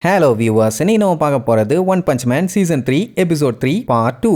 Hello viewers, இன்னைக்கு நம்ம பார்க்க போறது one punch man season 3 episode 3 part 2.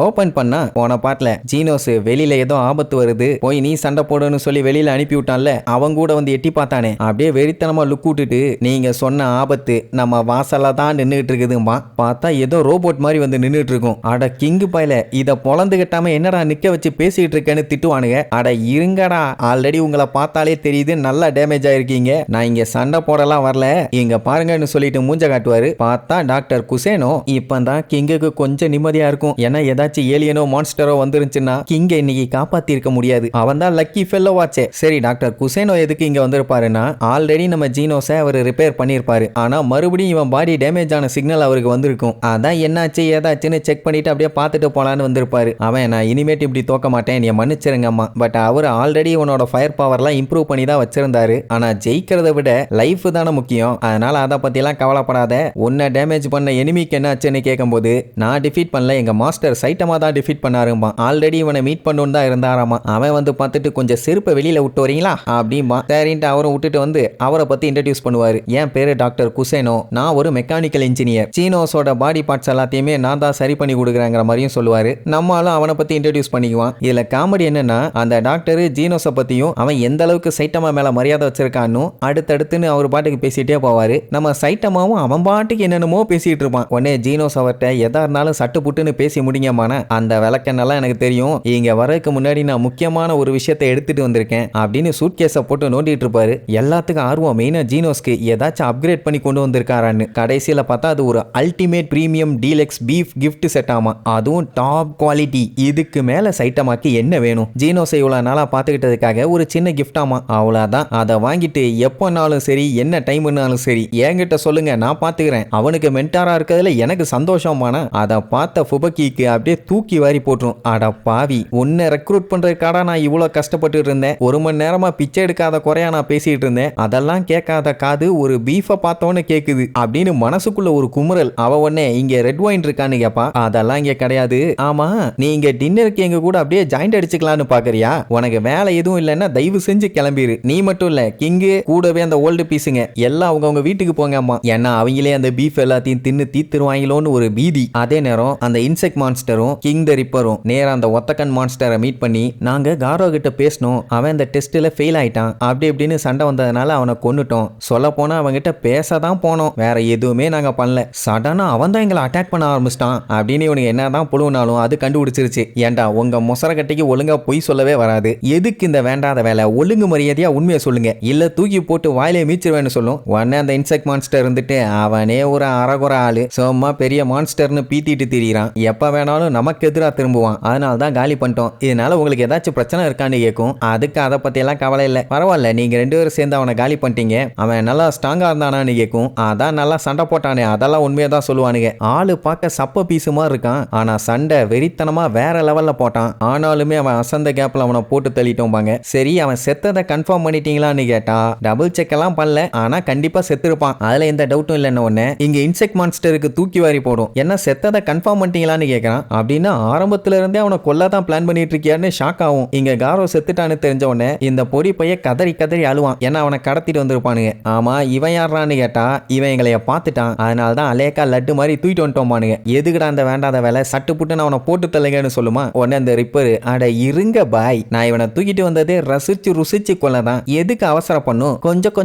Open பண்ணா போன பாட்டுல ஜீனோஸ் வெளியில ஏதோ ஆபத்து வருது, போய் நீ சண்டை போடுன்னு சொல்லி வெளியில அனுப்பி விட்டான்ல, அவங்க கூட வந்து எட்டி பார்த்தானே, அப்படியே வெறித்தனமா லுக் விட்டுட்டு நீங்க சொன்ன ஆபத்து நம்ம வாசல்ல தான் நின்றுட்டு இருக்குதுமா, பார்த்தா ஏதோ ரோபோட் மாதிரி வந்து நின்றுட்டு இருக்கும். அட கிங்கு பையில இத பொழந்து கட்டாம என்னடா நிக்க வச்சு பேசிட்டு இருக்கேன்னு திட்டுவானுங்க. அட இருங்கடா, ஆல்ரெடி உங்களை பார்த்தாலே தெரியுது நல்லா டேமேஜ் ஆயிருக்கீங்க, நான் இங்க சண்டை போடலாம் வரல, இங்க பாருங்கன்னு சொல்லிட்டு மூஞ்ச காட்டுவாரு. பார்த்தா டாக்டர் குசேனோ இப்பதான் கிங்குக்கு கொஞ்சம் நிம்மதியா இருக்கும். ஏன்னா ஏதாச்சும் ஏலியனோ மான்ஸ்டரோ வந்துருச்சுன்னா கிங்க இன்னைக்கு காப்பாத்தி இருக்க முடியாது, அவன் தான் லக்கி ஃபெல்லோ வாச்சே. சரி, டாக்டர் குசேனோ எதுக்கு இங்க வந்திருப்பாருன்னா, ஆல்ரெடி நம்ம ஜீனோஸை அவர் ரிப்பேர் பண்ணிருப்பாரு, ஆனா மறுபடியும் இவன் பாடி டேமேஜ் ஆன சிக்னல் அவருக்கு வந்திருக்கும். அதான் என்னாச்சு ஏதாச்சுன்னு செக் பண்ணிட்டு அப்படியே பார்த்துட்டு போலான்னு வந்திருப்பாரு. அவன் நான் இனிமேட்டு இப்படி தோக்க மாட்டேன், நீ மன்னிச்சிருங்கம்மா, பட் அவர் ஆல்ரெடி இவனோட ஃபயர் பவர்லாம் இம்ப்ரூவ் பண்ணி தான் வச்சிருந்தாரு. ஆனா ஜெயிக்கிறத விட லைஃப் தானே முக்கியம், அதனால அதை பத்தி எல்லாம் கவலைப்படாத. உன்னை டேமேஜ் பண்ண எனிமிக்கு என்ன ஆச்சுன்னு கேட்கும்போது, நான் டிஃபீட் பண்ணல, எங்க மாஸ்டர் சைட்டமா தான் டிஃபீட் பண்ணாருமா, ஆல்ரெடி இவனை மீட் பண்ணணும் தான் இருந்தாராமா. அவன் வந்து பார்த்துட்டு கொஞ்சம் செருப்பை வெளியில விட்டு வரீங்களா அப்படின்பா. சரின்ட்டு அவரும் விட்டுட்டு வந்து அவரை பத்தி இன்ட்ரடியூஸ் பண்ணுவாரு. என் பேரு டாக்டர் குசேனோ, நான் ஒரு மெக்கானிக்கல் இன்ஜினியர், சீனோஸோட பாடி பார்ட்ஸ் எல்லாத்தையுமே நான் தான் சரி பண்ணி கொடுக்குறேங்கிற மாதிரியும் சொல்லுவாரு. நம்மளும் அவனை பத்தி இன்ட்ரடியூஸ் பண்ணிக்குவான். இதுல காமெடி என்னன்னா, அந்த டாக்டர் ஜீனோஸை பத்தியும் அவன் எந்த அளவுக்கு சைட்டமா மேல மரியாதை வச்சிருக்கான்னு அடுத்தடுத்துன்னு அவர் பாட்டுக்கு பேசிட்டே போவாரு. நம்ம சைட்டமாவும் அவன் பாட்டுக்கு என்னென்னமோ பேசிட்டு இருப்பான். உடனே ஜீனோஸ் அவர்கிட்ட எதா இருந்தாலும் சட்டு புட்டுன்னு பேசி முடிங்கமான, அந்த விளக்கெண்ணெல்லாம் எனக்கு தெரியும், இங்க வரதுக்கு முன்னாடி நான் முக்கியமான ஒரு விஷயத்தை எடுத்துட்டு வந்திருக்கேன் அப்படின்னு சூட்கேஸை போட்டு நோண்டிட்டு இருப்பாரு. எல்லாத்துக்கும் ஆர்வம் மெயினா ஜீனோஸ்க்கு ஏதாச்சும் அப்கிரேட் பண்ணி கொண்டு வந்திருக்காரான்னு. கடைசியில பார்த்தா அது ஒரு ultimate premium deluxe beef gift set ஆமா, அதுவும் டாப் குவாலிட்டி. இதுக்கு மேல சைட்டமாக்கு என்ன வேணும்? ஜீனோஸை இவ்வளவு நாளா பாத்துக்கிட்டதுக்காக ஒரு சின்ன கிஃப்ட் ஆமா, அவ்வளவுதான். அதை வாங்கிட்டு எப்போனாலும் சரி, என்ன டைம்னாலும் சரி என்கிட்ட சொல்லுங்க, நான் பாத்துக்கிறேன். அவனுக்கு மென்டாரா இருக்கிறதுல எனக்கு சந்தோஷமான. அதை பார்த்த ஃபுபக்கிக்கு அப்படியே தூக்கி வாரி போட்டுரும். அட பாவி, உன்னை ரெக்ரூட் பண்றதுக்காக நான் இவ்வளவு கஷ்டப்பட்டு இருந்தேன், ஒரு மணி நேரமா பிச்சை எடுக்காத குறையா நான் பேசிட்டு இருந்தேன், அதெல்லாம் கேட்காத காது ஒரு பீஃபை பார்த்தோன்னு கேக்குது அப்படின்னு மனசுக்குள்ள ஒரு குமுறல். அவ உடனே இங்க ரெட் ஒயின் இருக்கான்னு கேப்பா. அதெல்லாம் இங்க கிடையாது. ஆமா, நீ இங்க டின்னருக்கு எங்க கூட அப்படியே ஜாயிண்ட் அடிச்சுக்கலான்னு பாக்குறியா? உனக்கு வேலை எதுவும் இல்லைன்னா தயவு செஞ்சு கிளம்பிரு. நீ மட்டும் இல்ல, கிங்கு கூடவே அந்த ஓல்டு பீஸுங்க எல்லாம் அவங்க வீட்டுக்கு போங்க அம்மா, ஏன்னா அவங்களே அந்த பீஃப் எல்லாத்தையும் தின்னு தீத்துருவாங்களோன்னு ஒரு பீதி. அதே நேரம் அந்த இன்செக்ட் மான்ஸ்டரும் கிங் த ரிப்பரும் நேரா அந்த ஒத்தக்கன் மான்ஸ்டரை மீட் பண்ணி, நாங்க காரோ கிட்ட பேசணும், அவன் அந்த டெஸ்ட்ல ஃபெயில் ஆயிட்டான், அப்படி இப்படின்னு சண்டை வந்ததுனால அவனை கொன்னுட்டோம், சொல்ல போனா அவங்கிட்ட பேசதான் போனோம், வேற எதுவுமே நாங்க பண்ணல, சடனா அவன் தான் எங்களை அட்டாக் பண்ண ஆரம்பிச்சிட்டான் அப்படின்னு இவனுக்கு என்னதான் புழுவினாலும் அது கண்டுபிடிச்சிருச்சு. ஏண்டா உங்க மொசர கட்டைக்கு ஒழுங்கா பொய் சொல்லவே வராது, எதுக்கு இந்த வேண்டாத வேலை, ஒழுங்கு மரியாதையா உண்மையை சொல்லுங்க, இல்ல தூக்கி போட்டு வாயிலே மீச்சிருவேன்னு சொல்லும். உடனே அந்த இன்செக்ட் மான்ஸ்டர் இருந்துட்டு, அவனே ஒரு அரகுற ஆளு, சும்மா பெரிய மான்ஸ்டர்னு பீத்திட்டு திரியிறான், எப்ப வேணாலும் நமக்கு எதிராக திரும்புவான், அதனால தான் காலி பண்ணிட்டோம், இதனால உங்களுக்கு ஏதாச்சும் பிரச்சனை இருக்கான்னு கேட்கும். அதுக்கு அதை பத்தி எல்லாம் கவலை இல்லை, பரவாயில்ல, நீங்க ரெண்டு பேரும் சேர்ந்து அவனை காலி பண்ணிட்டீங்க, அவன் நல்லா ஸ்ட்ராங்கா இருந்தானான்னு கேட்கும். அதான் நல்லா சண்டை போட்டானே, அதெல்லாம் உண்மையா தான் சொல்லுவானுங்க. ஆளு பார்க்க சப்ப பீசு மாதிரி இருக்கான், ஆனா சண்டை வெறித்தனமா வேற லெவல்ல போட்டான், ஆனாலுமே அவன் அசந்த கேப்ல அவனை போட்டு தள்ளிட்டோம்பாங்க. சரி, அவன் செத்ததை கன்ஃபார்ம் பண்ணிட்டீங்களான்னு கேட்டா, டபுள் செக் எல்லாம் பண்ணல, ஆனா கண்டிப்பா செத்துருப்பான், அதுல எந்த டவுட்டும் இல்லைன்னு ஒண்ணு இங்க இன்செக்ட் மான்ஸ்டருக்கு தூக்கி வாரி போடும். என்ன செத்ததை கன்ஃபார்ம் பண்ணிட்டீங்களான்னு கேட்கறான். அப்படின்னா ஆரம்பத்துல இருந்தே அவனை கொல்லதான் பிளான் பண்ணிட்டு இருக்கியான்னு ஷாக் ஆகும். இங்க காரோ செத்துட்டான்னு தெரிஞ்ச உடனே இந்த பொடி பைய கதறி கதறி அழுவான், ஏன்னா அவனை கடத்திட்டு வந்திருப்பானுங்க. ஆமா, இவன் யாரான்னு கேட்டா, இவன் எங்களைய பார்த்துட்டான், அதனால தான் அலேக்கா லட்டு மாதிரி தூக்கிட்டு வந்துட்டோம்பானுங்க. எதுக்குடா அந்த வேண்டாத வேலை, சட்டு புட்டு அவனை போட்டு தள்ளுங்கன்னு சொல்லுமா. உடனே அந்த ரிப்பர், அட இருங்க பாய், நான் இவனை தூக்கிட்டு வந்ததே ரசிச்சு ருசிச்சு கொள்ளதான், எதுக்கு அவசரம் பண்ணும், கொஞ்சம்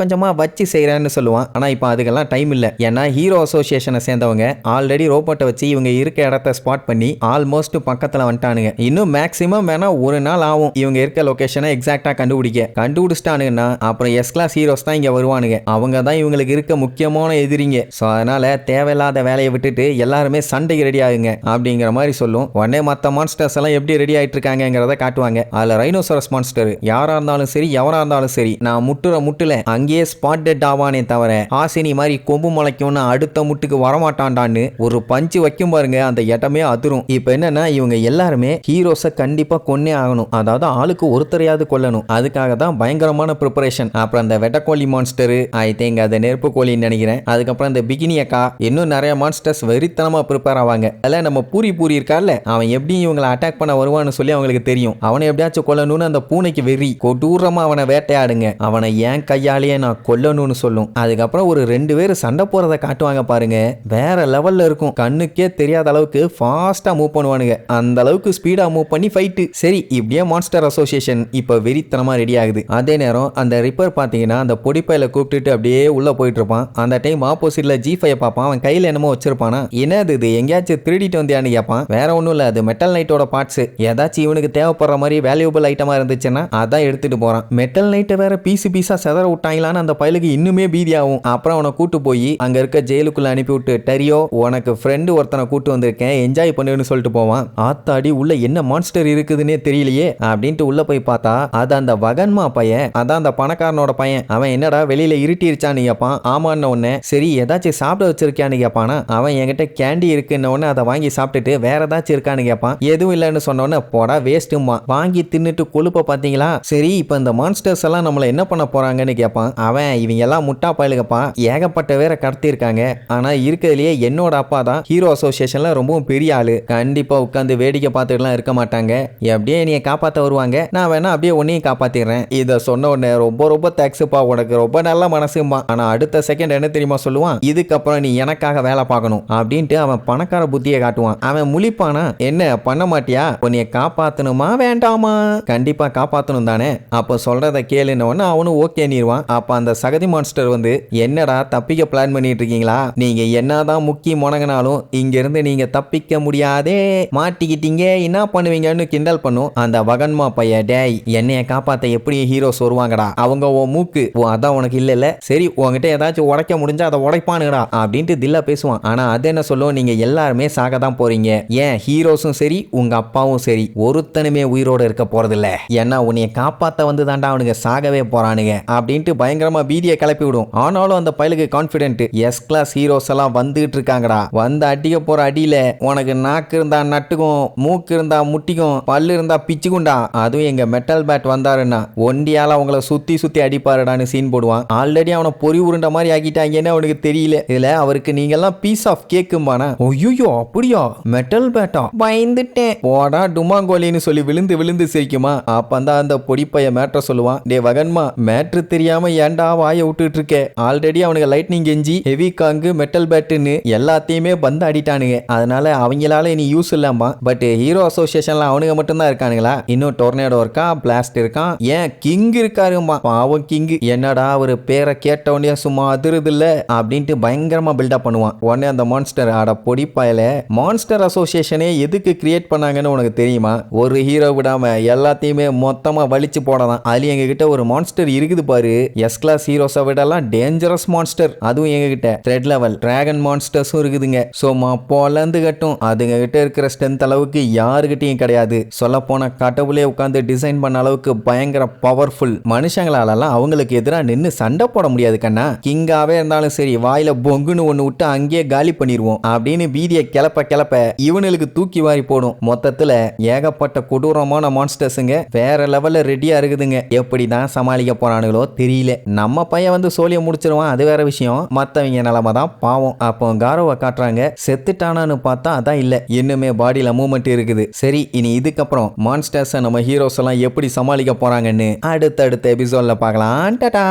கொஞ்சமா வச்சு செய்யறேன்னு சொல்லுவான். ஆனா இப்ப அதுக்கெல்லாம் டைம் இல்ல, ஏன்னா ஹீரோ அசோசியேஷனை சேர்ந்தவங்க ஆல்ரெடி ரோபோட்டை வச்சு இவங்க இருக்க இடத்த ஸ்பாட் பண்ணி ஆல்மோஸ்ட் பக்கத்துல வந்துட்டானுங்க. இன்னும் மேக்ஸிமம் வேணா ஒரு நாள் ஆகும் இவங்க இருக்க லொகேஷனை எக்ஸாக்டா கண்டுபிடிச்சிட்டானுங்கன்னா அப்புறம் எஸ் கிளாஸ் ஹீரோஸ் தான் இங்க வருவானுங்க, அவங்க தான் இவங்களுக்கு இருக்க முக்கியமான எதிரிங்க. சோ அதனால தேவையில்லாத வேலையை விட்டுட்டு எல்லாருமே சண்டைக்கு ரெடி ஆகுங்க அப்படிங்கிற மாதிரி சொல்லும். உடனே மத்த மான்ஸ்டர்ஸ் எல்லாம் எப்படி ரெடி ஆயிட்டு இருக்காங்கிறத காட்டுவாங்க. அதுல ரைனோசரஸ் மான்ஸ்டர் யாரா இருந்தாலும் சரி, எவரா இருந்தாலும் சரி, நான் முட்டுல அங்கேயே ஸ்பாட் டெட் ஆவானே தவிர ஆசினி மாதிரி கொம்பு முளைக்கும்னு அடுத்த முட்டுக்கு வரமாட்டான்டான்னு ஒரு பஞ்சு வைக்கும் பாருங்க, அந்த இடமே அதிரும். இப்ப என்னன்னா இவங்க எல்லாருமே ஹீரோஸை கண்டிப்பா கொன்னே ஆகணும். அதாவது ஆளுக்கு ஒருத்தரையாவது கொல்லணும். அதுக்காக தான் பயங்கரமான ப்ரிப்பரேஷன். அப்புறம் அந்த வெட்டக்கோழி மான்ஸ்டர், ஐ திங்க் அது நெருப்பு கோழின்னு நினைக்கிறேன். அதுக்கப்புறம் அந்த பிகினி அக்கா, இன்னும் நிறைய மான்ஸ்டர்ஸ் வெறித்தனமா ப்ரிப்பேர் ஆவாங்க. அதில் நம்ம பூரி இருக்கார்ல, அவன் எப்படி இவங்களை அட்டாக் பண்ண வருவான்னு சொல்லி அவங்களுக்கு தெரியும். அவனை எப்படியாச்சும் கொல்லணும்னு அந்த பூனைக்கு வெறி. கொடூரமா அவனை வேட்டையாடுங்க, அவனை ஏன் கையாலேயே நான் கொல்லணும்னு சொல்லும். அதுக்கப்புறம் ஒரு 2 பேர் சண்டை போறதை காட்டுவாங்க பாருங்க, வேற லெவல்ல இருக்கும். கண்ணுக்கே தெரியாத அளவுக்கு ஃபாஸ்டா மூவ் பண்ணுவானுங்க. அந்த அளவுக்கு ஸ்பீடா மூவ் பண்ணி ஃபைட். சரி, இப்படியே மான்ஸ்டர் அசோசியேஷன் இப்ப வெறித்தனமா ரெடி ஆகுது. அதே நேரம் அந்த ரிப்பர் பாத்தீங்கன்னா அந்த பொடிப்பையில கூப்பிட்டுட்டு அப்படியே உள்ள போயிட்டு இருப்பான். அந்த டைம் ஆப்போசிட்ல G5 பார்ப்பான். அவன் கையில என்னமோ வச்சிருப்பானா, என்னது இது எங்கேயாச்சும் திருடிட்டு வந்தியான்னு கேட்பான். வேற ஒன்றும் இல்லை, அது மெட்டல் நைட்டோட பார்ட்ஸ். ஏதாச்சும் இவனுக்கு தேவைப்படுற மாதிரி வேல்யூபிள் ஐட்டமா இருந்துச்சுன்னா அதான் எடுத்துட்டு போறான். மெட்டல் நைட்டை வேற பீஸா செதற விட்டாங்களான்னு அந்த பயலுக்கு இன்னுமே பீதி ஆகும். அப்புறம் அவனை கூட்டு போய் அங்க இருக்க ஜெயிலுக்குள்ள அனுப்பி விட்டு, டரியோ உனக்கு ஃப்ரெண்டு ஒருத்தனை கூட்டு வந்திருக்கேன், என்ஜாய் பண்ணுன்னு சொல்லிட்டு போவான். ஆத்தாடி உள்ள என்ன மான்ஸ்டர் இருக்குதுன்னே தெரியலையே அப்படின்ட்டு உள்ள போய் பார்த்தா அது அந்த வகன்மா பையன், அதான் அந்த பணக்காரனோட பையன். அவன் என்னடா வெளியில இருட்டிருச்சான்னு கேட்பான். ஆமான்னு உடனே சரி ஏதாச்சும் சாப்பிட வச்சிருக்கியான்னு கேட்பானா. அவன் என்கிட்ட கேண்டி இருக்குன்னு உடனே அதை வாங்கி சாப்பிட்டுட்டு வேற ஏதாச்சும் இருக்கான்னு கேட்பான். எதுவும் இல்லைன்னு சொன்னோன்னே போடா வேஸ்ட்டுமா, வாங்கி தின்னுட்டு கொழுப்ப பாத்தீங்களா. சரி இப்போ இந்த மான்ஸ்டர்ஸ் எல்லாம் நம்மள என்ன பண்ண போறாங்கன்னு கேட்பான். அவன் இவங்க எல்லாம் முட்டா பயலுகப்பா, ஏகப்பட்ட வேற கடத்தி இருக்காங்க. ஆனா இருக்கிறதுலயே என்னோட அப்பா தான் ஹீரோ அசோசியேஷன்ல ரொம்பவும் பெரிய ஆளு. கண்டிப்பா உட்காந்து வேடிக்கை பார்த்துட்டுலாம் இருக்க மாட்டாங்க. எப்படியே நீ காப்பாற்ற வருவாங்க, நான் வேணா அப்படியே உன்னையும் காப்பாத்திடுறேன். இதை சொன்ன உடனே ரொம்ப தேங்க்ஸ்ப்பா, உனக்கு ரொம்ப நல்ல மனசுமா. ஆனா அடுத்த செகண்ட் என்ன தெரியுமா சொல்லுவான், இதுக்கப்புறம் நீ எனக்காக வேலை பார்க்கணும் அப்படின்ட்டு அவன் பணக்கார புத்தியை காட்டுவான். அவன் முழிப்பானா, என்ன பண்ண மாட்டியா, உன்னைய காப்பாத்தணுமா வேண்டாமா, கண்டிப்பா காப்பாத்தணும் தானே, அப்ப சொல்றத கேளுன்னு அவனும் ஓகே நீருவான். அப்ப அந்த சகதி மான்ஸ்டர் வந்து, என்னடா தப்பிக்க பிளான் பண்ணிட்டு இருக்கீங்களா, நீங்க என்னதான் முக்கி முனங்கினாலும் இங்க இருந்து நீங்க தப்பிக்க முடியாதே, மாட்டிக்கிட்டீங்க, என்ன பண்ணுவீங்கன்னு கிண்டல் பண்ணும். அந்த வகன்மா பையன், டேய் என்னைய காப்பாத்த எப்படி ஹீரோஸ் வருவாங்கடா, அவங்க உன் மூக்கு அதான் உனக்கு இல்ல, சரி உங்ககிட்ட ஏதாச்சும் உடைக்க முடிஞ்சா அதை உடைப்பானுடா அப்படின்ட்டு தில்லா பேசுவான். ஆனா அது என்ன சொல்லும், நீங்க எல்லாருமே சாக தான் போறீங்க, ஏன் ஹீரோஸும் சரி உங்க அப்பாவும் சரி ஒருத்தனுமே உயிரோட இருக்க போறதில்ல, ஏன்னா உன்னைய காப்பாத்த வந்து தாண்டா அவனுங்க சாகவே போறானுங்க அப்படின்ட்டு பயங்கரமா பீதியை கிளப்பி விடும். ஆனாலும் அந்த பயலுக்கு கான்பிடென்ட், எஸ் கிளாஸ் ஹீரோஸ் எல்லாம் வந்துட்டு இருக்காங்கடா, வந்து அடிக்க போற அடியில உனக்கு நாக்கு இருந்தா நட்டுக்கும், மூக்கு இருந்தா முட்டிக்கும், பல்லு இருந்தா பிச்சுக்குண்டா, அதுவும் எங்க மெட்டல் பேட் வந்தாருன்னா ஒண்டியால அவங்கள சுத்தி அடிப்பாருடான்னு சீன் போடுவான். ஆல்ரெடி அவனை பொறி உருண்ட மாதிரி ஆக்கிட்டாங்கன்னு அவனுக்கு தெரியல. இதுல அவருக்கு நீங்க எல்லாம் பீஸ் ஆஃப் கேக்கும்பானா, ஐயோ அப்படியா மெட்டல் பேட்டா, பயந்துட்டேன் போடா டுமாங்கோலின்னு சொல்லி விழுந்து சிரிக்குமா. அப்பந்தான் அந்த பொடிப்பைய மேட்ர சொல்லுவான், டே வகன்மா மேட்ரு தெரியாம ஏன்டா வாய விட்டுட்டு இருக்க, ஆல்ரெடி அவனுக்கு லைட்னிங் கெஞ்சி ஹெவி காங்கு மெட்டல் பேட்டுன்னு எல்லாத்தையுமே பந்து அடிட்டானுங்க, அதனால அவங்களால இனி யூஸ் இல்லாமா. பட் ஹீரோ அசோசியேஷன்ல அவனுங்க மட்டும்தான் இருக்கானுங்களா, இன்னும் டொர்னேடோ இருக்கா, பிளாஸ்ட் இருக்கான், ஏன் கிங் இருக்காருமா, பாவம் கிங் என்னடா ஒரு பேரை கேட்ட உடனே சும்மா அதிருது இல்ல அப்படின்ட்டு பயங்கரமா பில்டப் பண்ணுவான். உடனே அந்த மான்ஸ்டர், ஆட பொடிப்பாயில மான்ஸ்டர் அசோசியேஷனே எதுக்கு கிரியேட் பண்ணாங்கன்னு உனக்கு தெரியுமா, ஒரு ஹீரோ விடாம எல்லாத்தையுமே மொத்தமா வலிச்சு போடலாம். அதுல எங்க கிட்ட ஒரு மான்ஸ்டர் இருக்குது பாரு, எஸ் கிளாஸ் ஹீரோஸை விடலாம் டேஞ்சரஸ் மான்ஸ்டர், அதுவும் எங்க கிட்ட த்ரெட் லெவல் டிராகன் மான்ஸ்டர்ஸும் இருக்குதுங்க. சோமா பொலந்து கட்டும், அதுங்க கிட்ட இருக்கிற ஸ்ட்ரென்த் அளவுக்கு யாருகிட்டையும் கிடையாது. சொல்ல போன கடவுளே உட்காந்து டிசைன் பண்ண அளவுக்கு பயங்கர பவர்ஃபுல். மனுஷங்களாலலாம் அவங்களுக்கு எதிராக நின்று சண்டை போட முடியாது கண்ணா, கிங்காவே இருந்தாலும் சரி வாயில பொங்குன்னு ஒண்ணு விட்டு அங்கேயே காலி பண்ணிடுவோம் அப்படின்னு பீதியை கிளப்ப இவனுக்கு தூக்கி வாரி போடும். மொத்தத்துல ஏகப்பட்ட கொடூரமான மான்ஸ்டர்ஸுங்க வேற லெவல்ல ரெடியா இருக்குதுங்க. எப்படிதான் சமாளிக்க போறானுங்களோ தெரியல. நம்ம பையன் வந்து சோழியை முடிச்சிருவான், அது வேற விஷயம், மத்தவங்க நிலைமை தான் பாவம். அப்போ காரோவை காட்டுறாங்க, செத்துட்டானான்னு பார்த்தா அதான் இல்ல, இன்னுமே பாடியில மூவ்மெண்ட் இருக்குது. சரி இனி இதுக்கப்புறம் மான்ஸ்டர்ஸ் நம்ம ஹீரோஸ் எல்லாம் எப்படி சமாளிக்க போறாங்கன்னு அடுத்தடுத்த எபிசோட்ல பார்க்கலாம். டாடா.